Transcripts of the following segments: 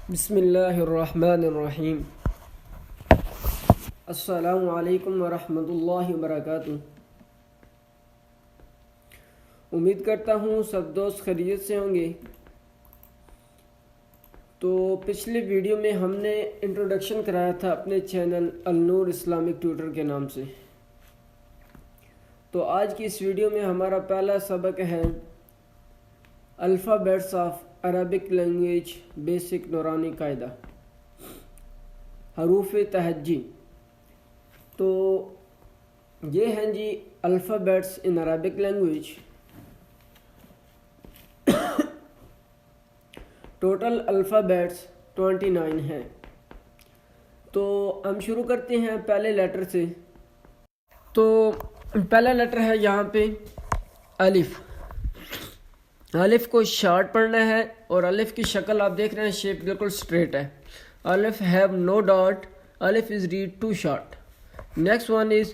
بسم اللہ الرحمن الرحیم۔ السلام علیکم ورحمۃ اللہ وبرکاتہ۔ امید کرتا ہوں سب دوست خیریت سے ہوں گے۔ تو پچھلی ویڈیو میں ہم نے انٹروڈکشن کرایا تھا اپنے چینل النور اسلامک ٹیوٹر کے نام سے۔ تو آج کی اس ویڈیو میں ہمارا پہلا سبق ہے alphabets of Arabic language basic نورانی قاعدہ، حروف تہجی۔ تو یہ ہیں جی alphabets in Arabic language. Total alphabets 29 ہیں۔ تو ہم شروع کرتے ہیں پہلے لیٹر سے۔ تو پہلا لیٹر ہے یہاں پہ الف۔ الف کو شارٹ پڑھنا ہے اور الف کی شکل آپ دیکھ رہے ہیں، شیپ بالکل اسٹریٹ ہے۔ الف ہیو نو ڈاٹ، الف is read too short. Next one is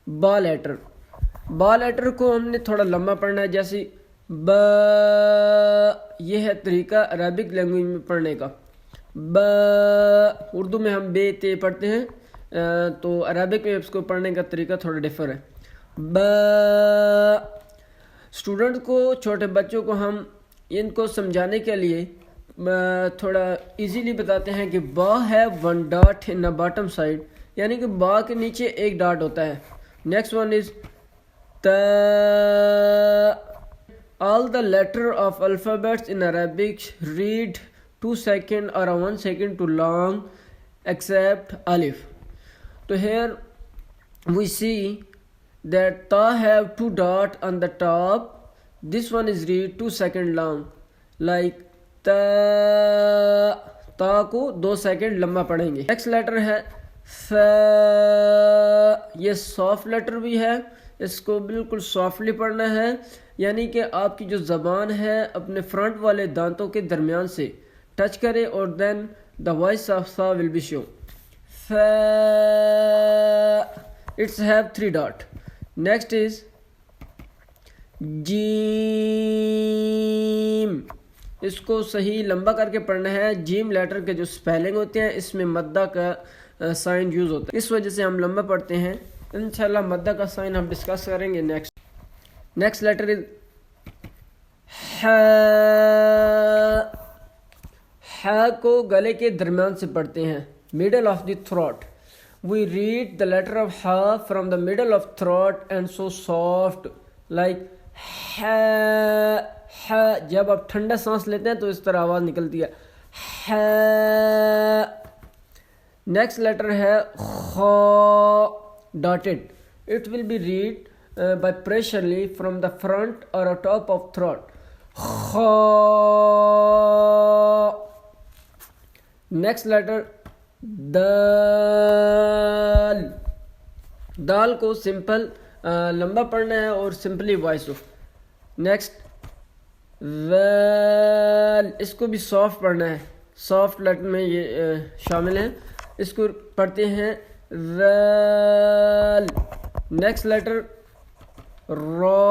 با لیٹر۔ با لیٹر کو ہم نے تھوڑا لمبا پڑھنا ہے، جیسے ب، یہ ہے طریقہ عربک لینگویج میں پڑھنے کا۔ ب، اردو میں ہم بے تے پڑھتے ہیں، تو عربک میں اس کو پڑھنے کا طریقہ تھوڑا ڈفر ہے۔ ب، اسٹوڈنٹ کو، چھوٹے بچوں کو ہم ان کو سمجھانے کے لیے تھوڑا ایزیلی بتاتے ہیں کہ با ہے ون ڈاٹ ان باٹم سائڈ، یعنی کہ با کے نیچے ایک ڈاٹ ہوتا ہے۔ نیکسٹ ون از تا۔ All the letter of alphabets in Arabic read 2 seconds or 1 second too long except alif. So here we see that ta have 2 dots on the top. This one is read 2 seconds long, like ta. تا کو 2 second لمبا پڑھیں گے۔ Next letter ہے ف۔ یہ soft letter بھی ہے، اس کو بالکل سافٹلی پڑھنا ہے، یعنی کہ آپ کی جو زبان ہے اپنے فرنٹ والے دانتوں کے درمیان سے ٹچ کرے اور دین دا وائس آف سا ول بی شو۔ ف، it's have 3 dot. Next is جیم۔ اس کو صحیح لمبا کر کے پڑھنا ہے۔ جیم لیٹر کے جو سپیلنگ ہوتے ہیں اس میں مدہ کا سائن یوز ہوتا ہے، اس وجہ سے ہم لمبا پڑھتے ہیں۔ انشاءاللہ مدہ کا سائن ہم ڈسکس کریں گے نیکسٹ لیٹر از ح۔ ح کو گلے کے درمیان سے پڑھتے ہیں، middle of the throat. We read the letter of ح from the middle of throat and so soft like ح۔ ح جب آپ ٹھنڈا سانس لیتے ہیں تو اس طرح آواز نکلتی ہے ح۔ نیکسٹ لیٹر ہے خ، dotted. It will be read by pressurely from the front or top of throat. خ۔ نیکسٹ لیٹر دال۔ دال کو سمپل لمبا پڑھنا ہے اور سمپلی وائس ہو۔ نیکسٹ ویل، اس کو بھی سافٹ پڑھنا ہے، سافٹ لیٹر میں یہ شامل ہیں، اس کو پڑھتے ہیں ویل۔ نیکسٹ لیٹر را۔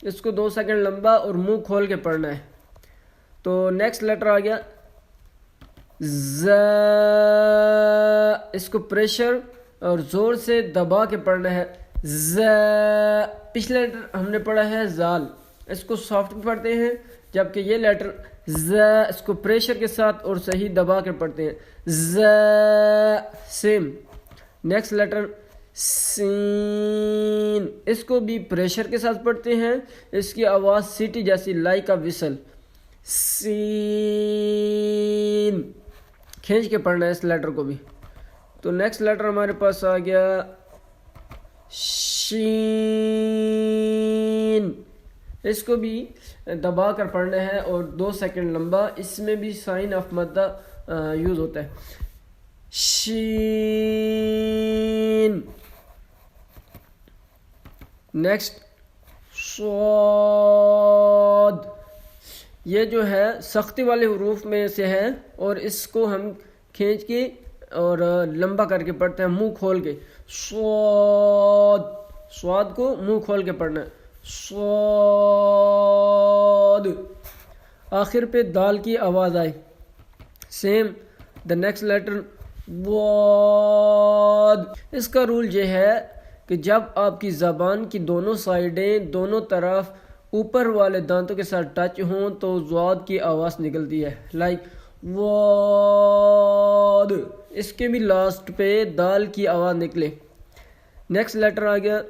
اس کو 2 سیکنڈ لمبا اور منہ کھول کے پڑھنا ہے۔ تو نیکسٹ لیٹر آ گیا ز۔ اس کو پریشر اور زور سے دبا کے پڑھنا ہے ز۔ پچھلا لیٹر ہم نے پڑھا ہے زال، اس کو سافٹ پڑھتے ہیں، جبکہ یہ لیٹر ز اس کو پریشر کے ساتھ اور صحیح دبا کے پڑھتے ہیں ز، سیم۔ نیکسٹ لیٹر سین۔ اس کو بھی پریشر کے ساتھ پڑھتے ہیں، اس کی آواز سیٹی جیسی، لائک اے وسل، سین۔ کھینچ کے پڑھنا ہے اس لیٹر کو بھی۔ تو نیکسٹ لیٹر ہمارے پاس آ گیا شین۔ اس کو بھی دبا کر پڑھنا ہے اور 2 سیکنڈ لمبا، اس میں بھی سائن آف مدہ یوز ہوتا ہے شین۔ نیکسٹ صاد۔ یہ جو ہے سختی والے حروف میں سے ہے اور اس کو ہم کھینچ کے اور لمبا کر کے پڑھتے ہیں، منہ کھول کے صاد۔ صاد کو منہ کھول کے پڑھنا ہے صاد۔ آخر پہ دال کی آواز آئے. سیم دا نیکسٹ لیٹر واد. اس کا رول یہ ہے کہ جب آپ کی زبان کی دونوں سائڈیں دونوں طرف اوپر والے دانتوں کے ساتھ ٹچ ہوں تو زواد کی آواز نکلتی ہے. لائک واد. اس کے بھی لاسٹ پہ دال کی آواز نکلے. نیکسٹ لیٹر آ گیا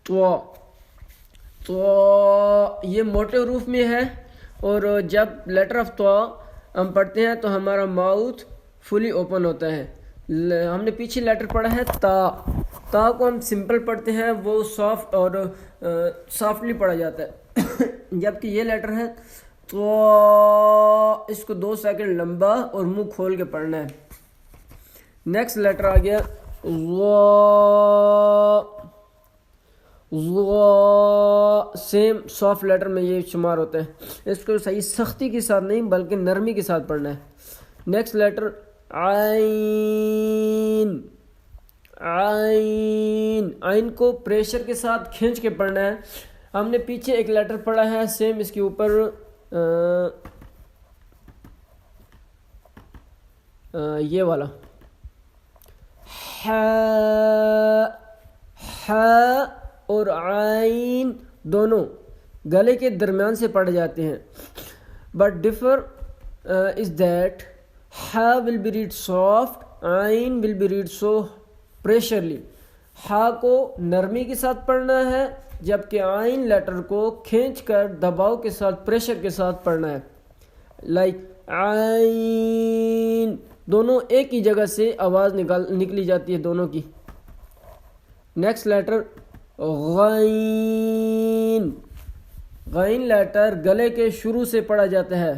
تو. تو یہ موٹے حروف میں ہے اور جب لیٹر آف تو ہم پڑھتے ہیں تو ہمارا ماؤتھ فلی اوپن ہوتا ہے. ہم نے پیچھے لیٹر پڑھا ہے تا. تا کو ہم سمپل پڑھتے ہیں, وہ سافٹ اور سافٹلی پڑھا جاتا ہے. جبکہ یہ لیٹر ہے تو اس کو 2 سیکنڈ لمبا اور منہ کھول کے پڑھنا ہے. نیکسٹ لیٹر آ گیا سیم سافٹ لیٹر میں یہ شمار ہوتا ہے. اس کو صحیح سختی کے ساتھ نہیں بلکہ نرمی کے ساتھ پڑھنا ہے. نیکسٹ لیٹر عین. عین. عین کو پریشر کے ساتھ کھینچ کے پڑھنا ہے. ہم نے پیچھے ایک لیٹر پڑھا ہے سیم اس کے اوپر یہ والا ح اور عین دونوں گلے کے درمیان سے پڑھ جاتے ہیں. بٹ ڈفر از دیٹ ح ول بی ریڈ سافٹ, عین ول بی ریڈ سو پریشرلی. ح کو نرمی کے ساتھ پڑھنا ہے جبکہ عین لیٹر کو کھینچ کر دباؤ کے ساتھ پریشر کے ساتھ پڑھنا ہے. لائک عین. دونوں ایک ہی جگہ سے آواز نکلی جاتی ہے دونوں کی. نیکسٹ لیٹر غین. غین لیٹر گلے کے شروع سے پڑھا جاتا ہے.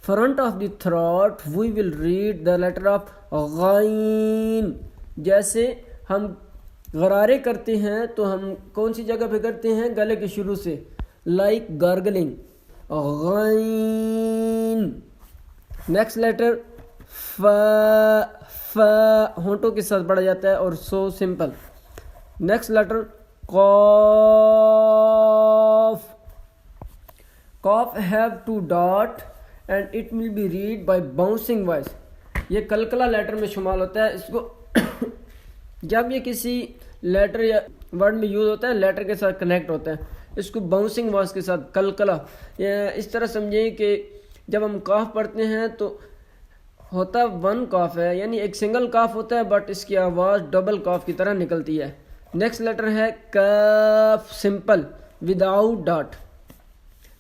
Front of the throat we will read the letter of غین. جیسے ہم غرارے کرتے ہیں تو ہم کون سی جگہ پہ کرتے ہیں؟ گلے کے شروع سے. لائک گارگلنگ. غین. نیکسٹ لیٹر ف. ف ہونٹوں کے ساتھ پڑھا جاتا ہے اور سو سمپل. نیکسٹ لیٹر قاف. قاف have 2 dot and it will be read by bouncing voice. یہ کلکلا لیٹر میں شمال ہوتا ہے. اس کو جب یہ کسی لیٹر یا ورڈ میں یوز ہوتا ہے لیٹر کے ساتھ کنیکٹ ہوتا ہے. اس کو باؤنسنگ وائس کے ساتھ کلکلا. اس طرح سمجھیں کہ جب ہم کاف پڑھتے ہیں تو ہوتا 1 کاف ہے, یعنی ایک سنگل کاف ہوتا ہے بٹ اس کی آواز ڈبل کاف کی طرح نکلتی ہے. نیکسٹ لیٹر ہے کاف سمپل وداؤٹ ڈاٹ.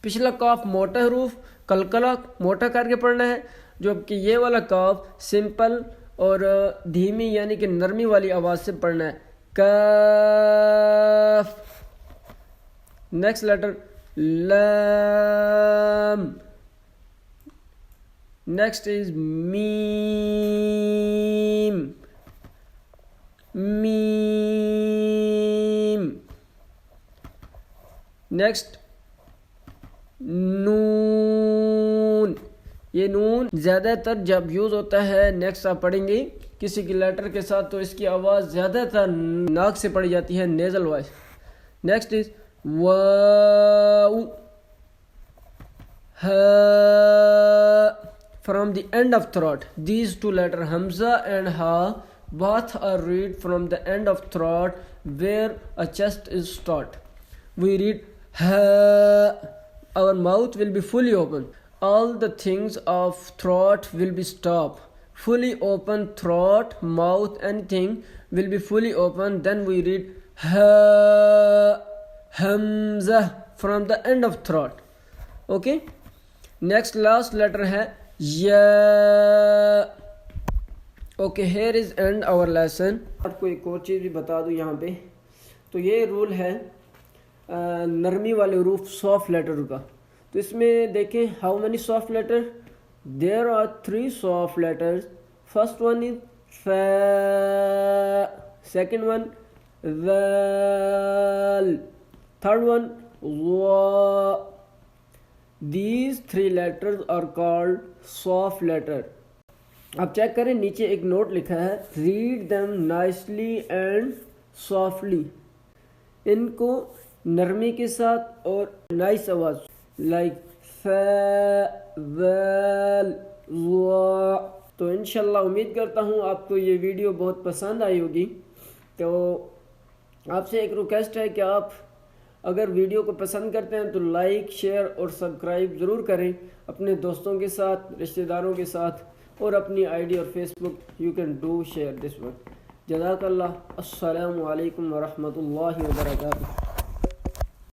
پچھلا کاف موٹا حروف کلکلا موٹا کر کے پڑھنا ہے, جبکہ یہ والا کاف سمپل اور دھیمی یعنی کہ نرمی والی آواز سے پڑھنا ہے. کاف. نیکسٹ لیٹر لام. نیکسٹ از میم. میم. نیکسٹ نون. یہ نون زیادہ تر جب یوز ہوتا ہے نیکسٹ آپ پڑھیں گے کسی کی لیٹر کے ساتھ تو اس کی آواز زیادہ تر ناک سے پڑھی جاتی ہے, نیزل وائس. نیکسٹ از واو. ہا. From the end of throat, these 2 letters Hamza and Ha both are read from the end of throat where a chest is start. We read Ha. Our mouth will be fully open. All the things of throat will be stopped. Fully open throat, mouth, anything will be fully open. Then we read Ha. Hamza from the end of throat. Okay. Next last letter ہے یا. Okay here is and our lesson. آپ کو ایک اور چیز بھی بتا دوں یہاں پہ, تو یہ رول ہے نرمی والے حروف سافٹ لیٹر کا. تو اس میں دیکھیں how many soft letter. There are 3 soft letters. First one is فا, سیکنڈ ون وال, تھرڈ ون وا. These 3 letters are called soft letter. آپ چیک کریں نیچے ایک نوٹ لکھا ہے read them nicely and softly. ان کو نرمی کے ساتھ اور نائس آواز لائک ذال ظا۔ تو انشاءاللہ امید کرتا ہوں آپ کو یہ ویڈیو بہت پسند آئی ہوگی۔ تو آپ سے ایک ریکویسٹ ہے کہ آپ اگر ویڈیو کو پسند کرتے ہیں تو لائک، شیئر اور سبسکرائب ضرور کریں اپنے دوستوں کے ساتھ، رشتہ داروں کے ساتھ، اور اپنی آئی ڈی اور Facebook you can do share this one. جزاک اللہ۔ السلام علیکم ورحمۃ اللہ وبرکاتہ۔